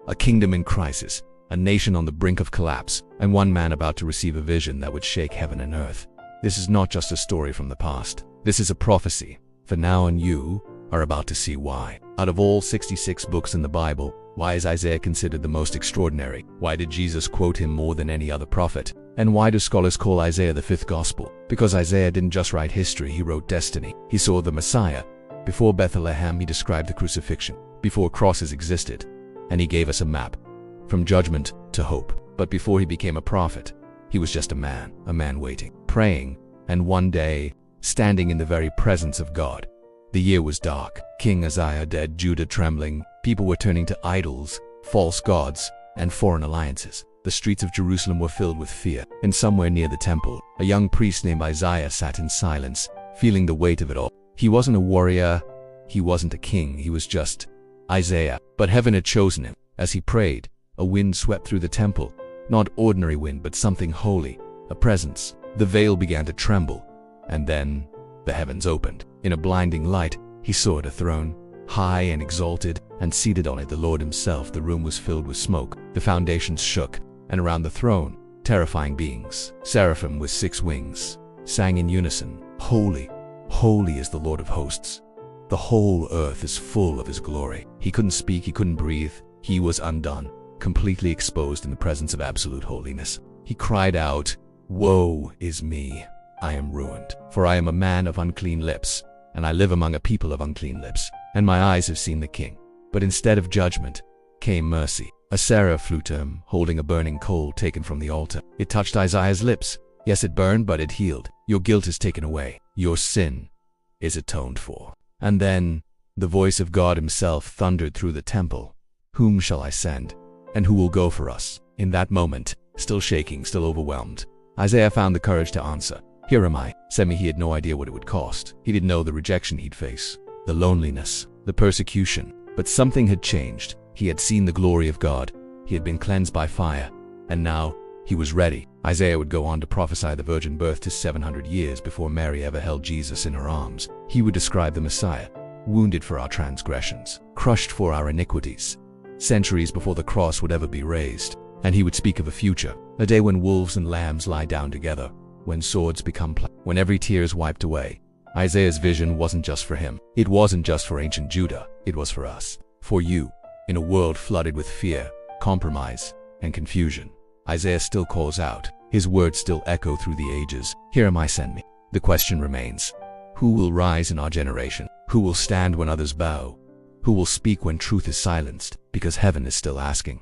a kingdom in crisis, a nation on the brink of collapse, and one man about to receive a vision that would shake heaven and earth. This is not just a story from the past. This is a prophecy for now, and you are about to see why. Out of all 66 books in the Bible, why is Isaiah considered the most extraordinary? Why did Jesus quote him more than any other prophet? And why do scholars call Isaiah the fifth gospel? Because Isaiah didn't just write history, he wrote destiny. He saw the Messiah. Before Bethlehem, he described the crucifixion. Before crosses existed, and he gave us a map from judgment to hope. But before he became a prophet, he was just a man waiting, praying, and one day, standing in the very presence of God. The year was dark. King Uzziah dead, Judah trembling. People were turning to idols, false gods, and foreign alliances. The streets of Jerusalem were filled with fear. And somewhere near the temple, a young priest named Isaiah sat in silence, feeling the weight of it all. He wasn't a warrior, he wasn't a king, he was just Isaiah. But heaven had chosen him. As he prayed, a wind swept through the temple. Not ordinary wind, but something holy, a presence. The veil began to tremble, and then the heavens opened. In a blinding light, he saw a throne, high and exalted, and seated on it the Lord himself. The room was filled with smoke. The foundations shook, and around the throne, terrifying beings, seraphim with 6 wings, sang in unison, "Holy, holy is the Lord of hosts. The whole earth is full of his glory." He couldn't speak, he couldn't breathe. He was undone, completely exposed in the presence of absolute holiness. He cried out, "Woe is me! I am ruined, for I am a man of unclean lips, and I live among a people of unclean lips, and my eyes have seen the King." But instead of judgment, came mercy. A seraph flew to him, holding a burning coal taken from the altar. It touched Isaiah's lips. Yes, it burned, but it healed. "Your guilt is taken away. Your sin is atoned for." And then, the voice of God himself thundered through the temple. "Whom shall I send? And who will go for us?" In that moment, still shaking, still overwhelmed, Isaiah found the courage to answer, "Here am I, send me." He had no idea what it would cost. He didn't know the rejection he'd face, the loneliness, the persecution. But something had changed. He had seen the glory of God. He had been cleansed by fire. And now, he was ready. Isaiah would go on to prophesy the virgin birth to 700 years before Mary ever held Jesus in her arms. He would describe the Messiah, wounded for our transgressions, crushed for our iniquities, centuries before the cross would ever be raised. And he would speak of a future, a day when wolves and lambs lie down together, when swords become when every tear is wiped away. Isaiah's vision wasn't just for him. It wasn't just for ancient Judah. It was for us, for you. In a world flooded with fear, compromise, and confusion, Isaiah still calls out. His words still echo through the ages. "Here am I, send me." The question remains, who will rise in our generation? Who will stand when others bow? Who will speak when truth is silenced? Because heaven is still asking,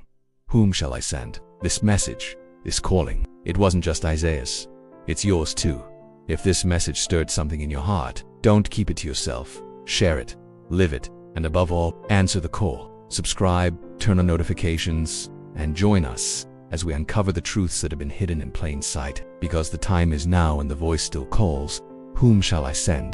"Whom shall I send?" This message, this calling, it wasn't just Isaiah's. It's yours too. If this message stirred something in your heart, don't keep it to yourself. Share it, live it, and above all, answer the call. Subscribe, turn on notifications, and join us as we uncover the truths that have been hidden in plain sight. Because the time is now and the voice still calls, "Whom shall I send?"